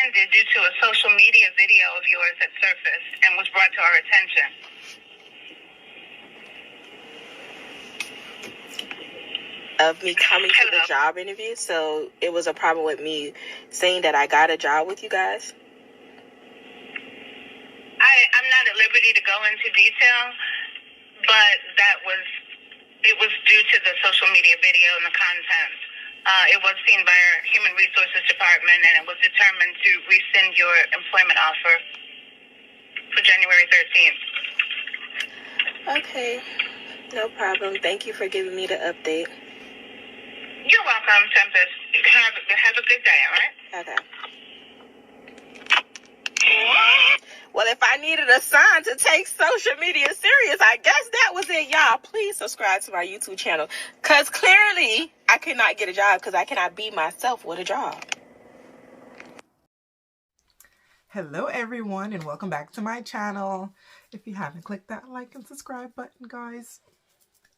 rescinded due to a social media video of yours that surfaced and was brought to our attention. Of me coming to the job interview, so it was a problem with me saying that I got a job with you guys? I'm not at liberty to go into detail, but it was due to the social media video and the content. It was seen by our Human Resources Department, and it was determined to rescind your employment offer for January 13th. Okay, no problem. Thank you for giving me the update. You're welcome, Tempest. Have a good day, all right? Okay. Well, if I needed a sign to take social media serious, I guess that was it, y'all. Please subscribe to my YouTube channel, because clearly I cannot get a job because I cannot be myself with a job. Hello everyone, and welcome back to my channel. If you haven't clicked that like and subscribe button, guys,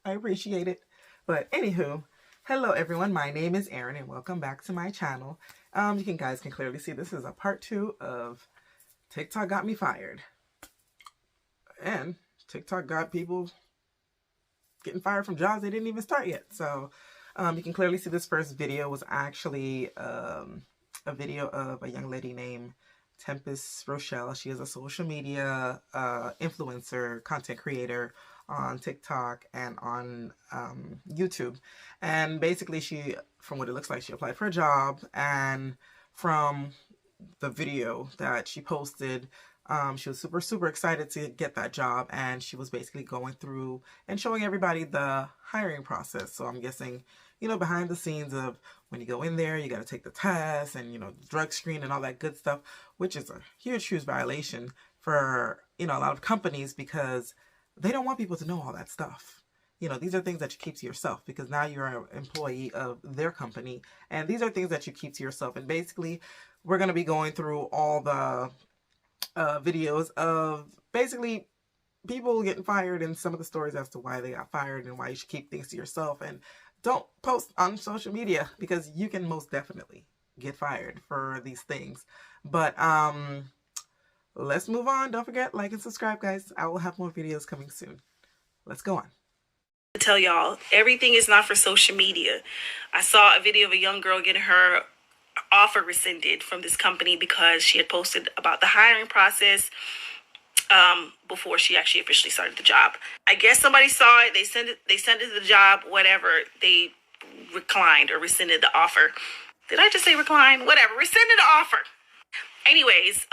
I appreciate it. But anywho, hello everyone, my name is Erin and welcome back to my channel. You guys can clearly see this is a part 2 of TikTok got me fired. And TikTok got people getting fired from jobs they didn't even start yet. So you can clearly see this first video was actually a video of a young lady named Tempest Rochelle. She is a social media influencer, content creator on TikTok and on YouTube. And basically she, from what it looks like, she applied for a job, and from the video that she posted, she was super excited to get that job, and she was basically going through and showing everybody the hiring process. So I'm guessing, you know, behind the scenes of when you go in there, you got to take the test and, you know, drug screen and all that good stuff, which is a huge violation for, you know, a lot of companies, because they don't want people to know all that stuff. You know, these are things that you keep to yourself, because now you're an employee of their company, and these are things that you keep to yourself. And basically, we're going to be going through all the videos of basically people getting fired and some of the stories as to why they got fired and why you should keep things to yourself and don't post on social media, because you can most definitely get fired for these things. But let's move on. Don't forget, like and subscribe, guys. I will have more videos coming soon. Let's go on. Tell y'all, everything is not for social media. I saw a video of a young girl getting her offer rescinded from this company because she had posted about the hiring process before she actually officially started the job. I guess somebody saw it, they sent it to the job, whatever, they reclined or rescinded the offer. Did I just say recline? Whatever, rescinded the offer. Anyways,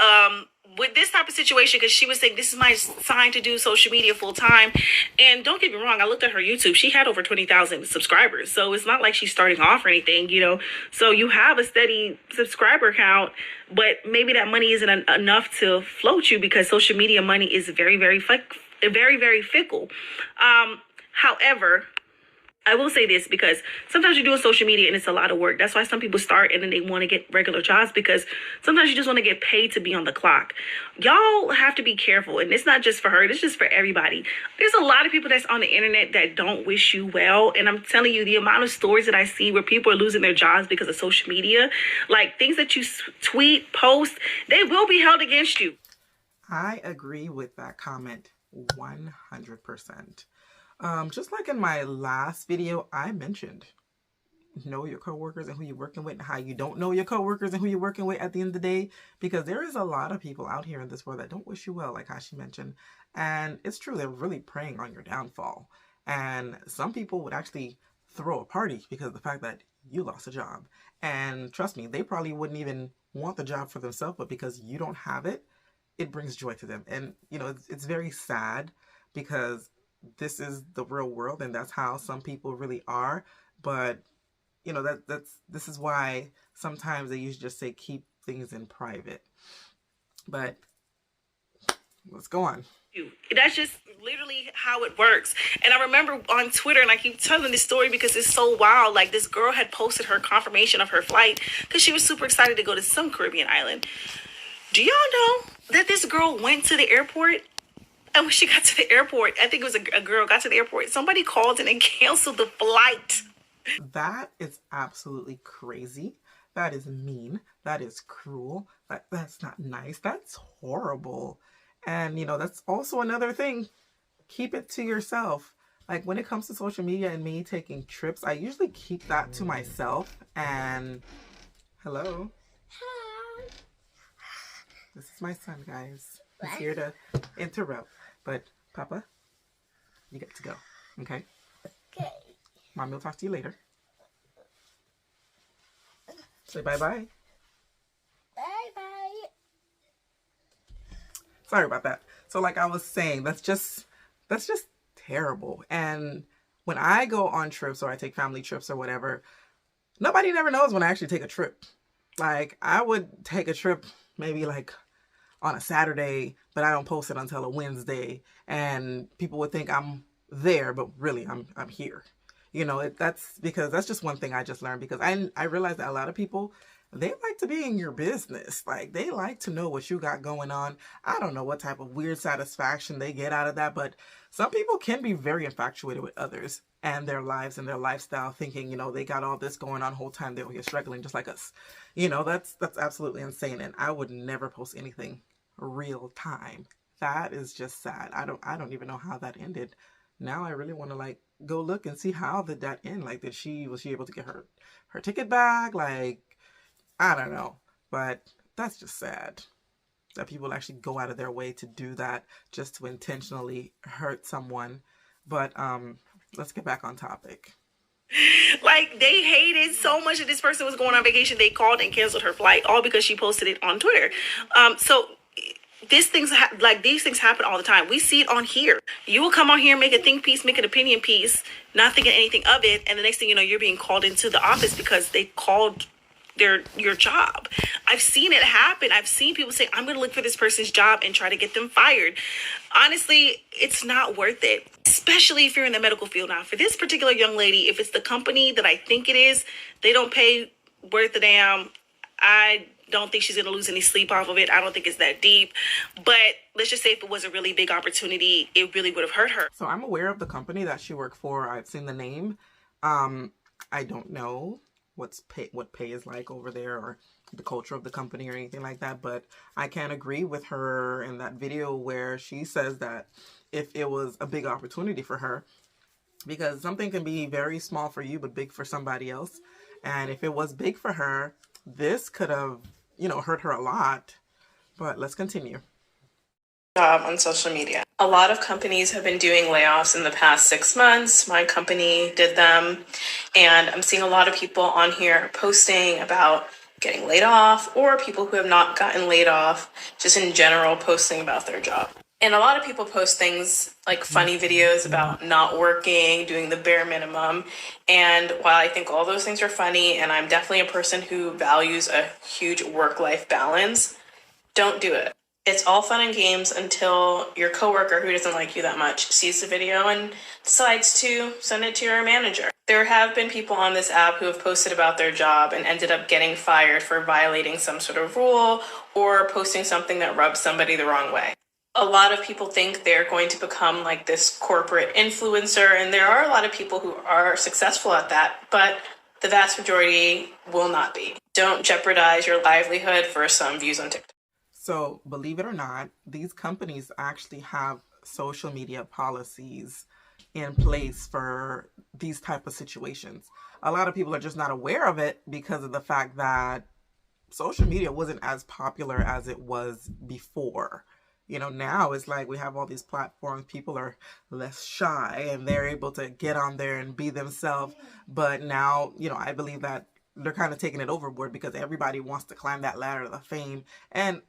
with this type of situation, because she was saying, this is my sign to do social media full time. And don't get me wrong, I looked at her YouTube. She had over 20,000 subscribers. So it's not like she's starting off or anything, you know. So you have a steady subscriber count, but maybe that money isn't enough to float you, because social media money is very fickle. However, I will say this, because sometimes you're doing social media and it's a lot of work. That's why some people start and then they want to get regular jobs, because sometimes you just want to get paid to be on the clock. Y'all have to be careful. And it's not just for her. It's just for everybody. There's a lot of people that's on the internet that don't wish you well. And I'm telling you, the amount of stories that I see where people are losing their jobs because of social media, like things that you tweet, post, they will be held against you. I agree with that comment 100%. Just like in my last video, I mentioned know your coworkers and who you're working with, and how you don't know your coworkers and who you're working with at the end of the day, because there is a lot of people out here in this world that don't wish you well, like how she mentioned. And it's true, they're really preying on your downfall. And some people would actually throw a party because of the fact that you lost a job. And trust me, they probably wouldn't even want the job for themselves, but because you don't have it, it brings joy to them. And, you know, it's very sad, because this is the real world, and that's how some people really are. But you know, this is why sometimes they usually just say keep things in private. But let's go on. That's just literally how it works. And I remember on Twitter, and I keep telling this story because it's so wild, like this girl had posted her confirmation of her flight because she was super excited to go to some Caribbean island. Do y'all know that this girl went to the airport? And when she got to the airport, I think it was a girl got to the airport, somebody called in and canceled the flight. That is absolutely crazy. That is mean. That is cruel. That's not nice. That's horrible. And, you know, that's also another thing. Keep it to yourself. Like when it comes to social media and me taking trips, I usually keep that to myself. And hello. This is my son, guys. He's here to interrupt. But Papa, you get to go. Okay? Okay. Mommy will talk to you later. Say bye-bye. Bye-bye. Sorry about that. So like I was saying, that's just terrible. And when I go on trips or I take family trips or whatever, nobody never knows when I actually take a trip. Like I would take a trip maybe like on a Saturday, but I don't post it until a Wednesday, and people would think I'm there, but really I'm here. You know, that's because that's just one thing I just learned, because I realized that a lot of people, they like to be in your business. Like they like to know what you got going on. I don't know what type of weird satisfaction they get out of that, but some people can be very infatuated with others and their lives and their lifestyle, thinking, you know, they got all this going on the whole time they're struggling just like us. You know, that's absolutely insane. And I would never post anything real time. That is just sad. I don't even know how that ended. Now I really want to like go look and see how did that end. Like was she able to get her ticket back? Like I don't know. But that's just sad that people actually go out of their way to do that just to intentionally hurt someone. But let's get back on topic. Like, they hated so much that this person was going on vacation, they called and canceled her flight, all because she posted it on Twitter. So these things happen all the time. We see it on here. You will come on here, make a think piece, make an opinion piece, not thinking anything of it, and the next thing you know, you're being called into the office because they called your job. I've seen it happen. I've seen people say, I'm going to look for this person's job and try to get them fired. Honestly, it's not worth it, especially if you're in the medical field. Now, for this particular young lady, if it's the company that I think it is, they don't pay worth a damn. I don't think she's going to lose any sleep off of it. I don't think it's that deep. But let's just say if it was a really big opportunity, it really would have hurt her. So I'm aware of the company that she worked for. I've seen the name. I don't know what pay is like over there, or the culture of the company or anything like that, but I can agree with her in that video where she says that if it was a big opportunity for her, because something can be very small for you but big for somebody else, and if it was big for her, this could have, you know, hurt her a lot. But let's continue. Job on social media. A lot of companies have been doing layoffs in the past 6 months. My company did them, and I'm seeing a lot of people on here posting about getting laid off, or people who have not gotten laid off, just in general posting about their job. And a lot of people post things like funny videos about not working, doing the bare minimum. And while I think all those things are funny, and I'm definitely a person who values a huge work-life balance, don't do it. It's all fun and games until your coworker who doesn't like you that much sees the video and decides to send it to your manager. There have been people on this app who have posted about their job and ended up getting fired for violating some sort of rule or posting something that rubs somebody the wrong way. A lot of people think they're going to become like this corporate influencer, and there are a lot of people who are successful at that, but the vast majority will not be. Don't jeopardize your livelihood for some views on TikTok. So believe it or not, these companies actually have social media policies in place for these type of situations. A lot of people are just not aware of it because of the fact that social media wasn't as popular as it was before. You know, now it's like we have all these platforms, people are less shy and they're able to get on there and be themselves. But now, you know, I believe that they're kind of taking it overboard because everybody wants to climb that ladder of fame. And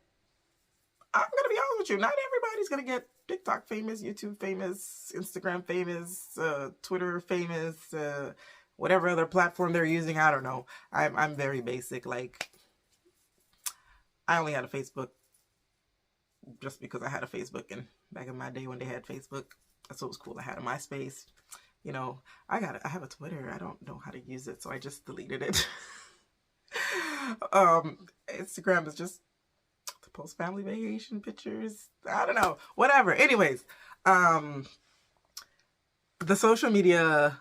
I'm going to be honest with you, not everybody's going to get TikTok famous, YouTube famous, Instagram famous, Twitter famous, whatever other platform they're using. I don't know. I'm very basic. Like, I only had a Facebook just because I had a Facebook, and back in my day when they had Facebook, that's what was cool. I had a MySpace. You know, I have a Twitter. I don't know how to use it, so I just deleted it. Instagram is just to post family vacation pictures. I don't know, whatever. Anyways, the social media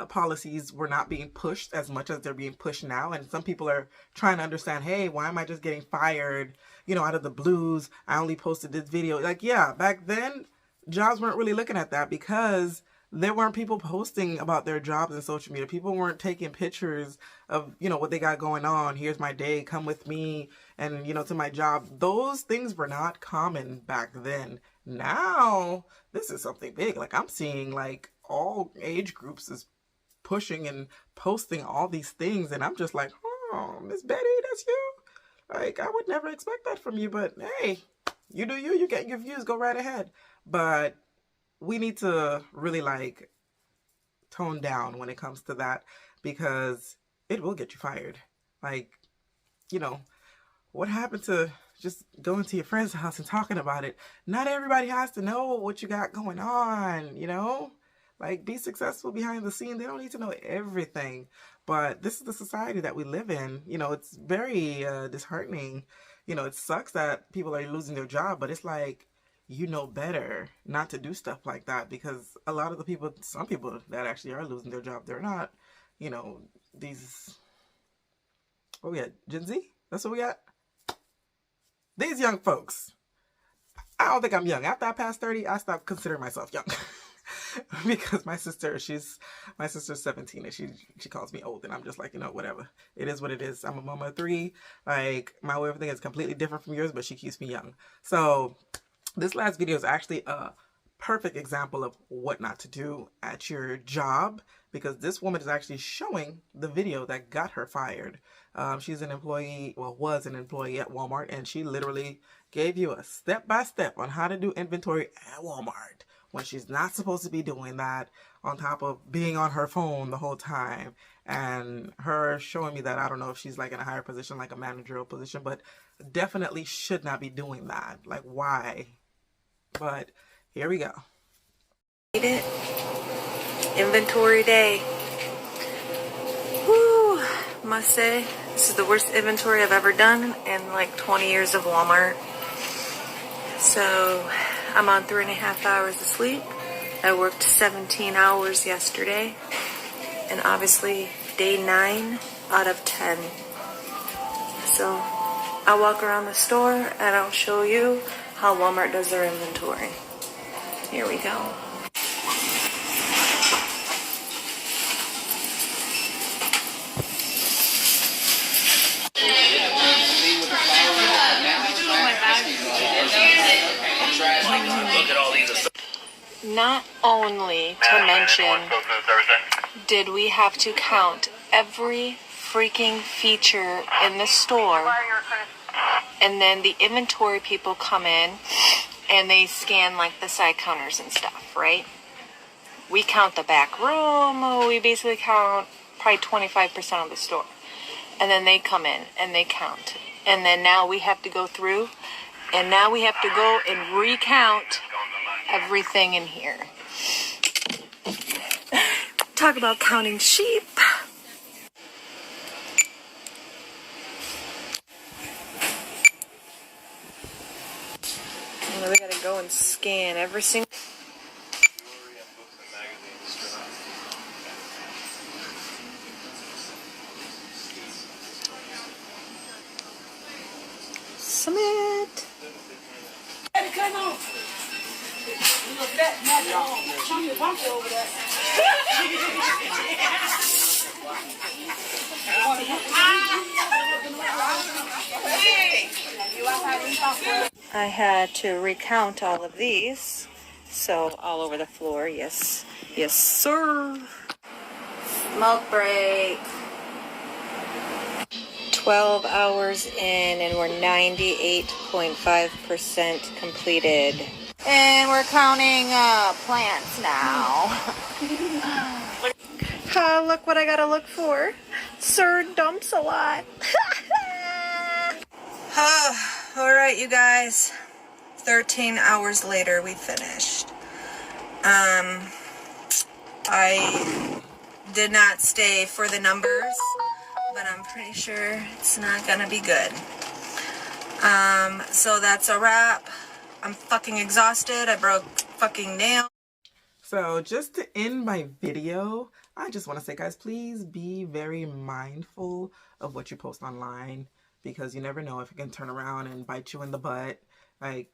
policies were not being pushed as much as they're being pushed now. And some people are trying to understand, hey, why am I just getting fired, you know, out of the blues? I only posted this video. Like, yeah, back then, jobs weren't really looking at that because there weren't people posting about their jobs in social media. People weren't taking pictures of, you know, what they got going on. Here's my day, come with me, and, you know, to my job. Those things were not common back then. Now, this is something big. Like, I'm seeing, like, all age groups is pushing and posting all these things, and I'm just like, oh, Miss Betty, that's you? Like, I would never expect that from you, but hey, you do you, you get your views, go right ahead. But we need to really, like, tone down when it comes to that, because it will get you fired. Like, you know, what happened to just going to your friend's house and talking about it? Not everybody has to know what you got going on, you know? Like, be successful behind the scene. They don't need to know everything. But this is the society that we live in. You know, it's very disheartening. You know, it sucks that people are losing their job, but it's like, you know better not to do stuff like that, because a lot of the people, some people that actually are losing their job, they're not, you know, these, what we got, Gen Z? That's what we got? These young folks. I don't think I'm young. After I passed 30, I stopped considering myself young. Because my sister's 17 and she calls me old, and I'm just like, you know, whatever. It is what it is. I'm a mama of 3. Like, my way of thinking is completely different from yours, but she keeps me young. So this last video is actually a perfect example of what not to do at your job, because this woman is actually showing the video that got her fired. She's an employee, well, was an employee at Walmart, and she literally gave you a step-by-step on how to do inventory at Walmart when she's not supposed to be doing that, on top of being on her phone the whole time. And her showing me that, I don't know if she's like in a higher position, like a managerial position, but definitely should not be doing that. Like, why? But here we go. Inventory day. Woo! Must say, this is the worst inventory I've ever done in like 20 years of Walmart. So I'm on 3.5 hours of sleep. I worked 17 hours yesterday, and obviously day 9 out of 10. So I'll walk around the store and I'll show you how Walmart does their inventory. Here we go. Not only to mention, did we have to count every freaking feature in the store, and then the inventory people come in and they scan like the side counters and stuff, right? We count the back room, we basically count probably 25% of the store. And then they come in and they count. And then now we have to go through, and now we have to go and recount everything in here. Talk about counting sheep. And we gotta go and scan every single. Submit. Come on. I had to recount all of these, so all over the floor. Yes, yes, sir. Smoke break. 12 hours in, and we're 98.5% completed. And we're counting plants now. Look what I gotta look for. Sir dumps a lot. Alright, you guys. 13 hours later, we finished. I did not stay for the numbers, but I'm pretty sure it's not gonna be good. So that's a wrap. I'm fucking exhausted. I broke fucking nails. So just to end my video, I just want to say, guys, please be very mindful of what you post online, because you never know if it can turn around and bite you in the butt. Like,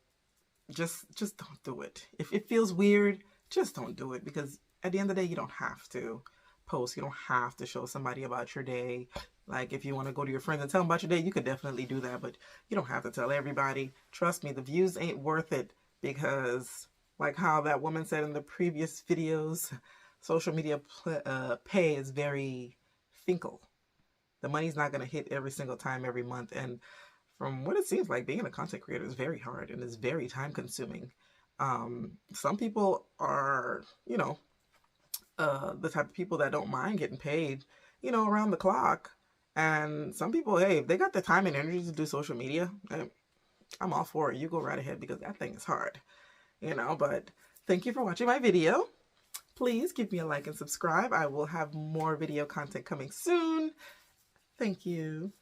just don't do it. If it feels weird, just don't do it, because at the end of the day, you don't have to post. You don't have to show somebody about your day. Like, if you want to go to your friends and tell them about your day, you could definitely do that, but you don't have to tell everybody. Trust me, the views ain't worth it, because like how that woman said in the previous videos, social media pay is very fickle. The money's not going to hit every single time, every month. And from what it seems like, being a content creator is very hard and is very time consuming. Some people are, you know, the type of people that don't mind getting paid, you know, around the clock. And some people, hey, if they got the time and energy to do social media, I'm all for it. You go right ahead, because that thing is hard, you know. But thank you for watching my video. Please give me a like and subscribe. I will have more video content coming soon. Thank you.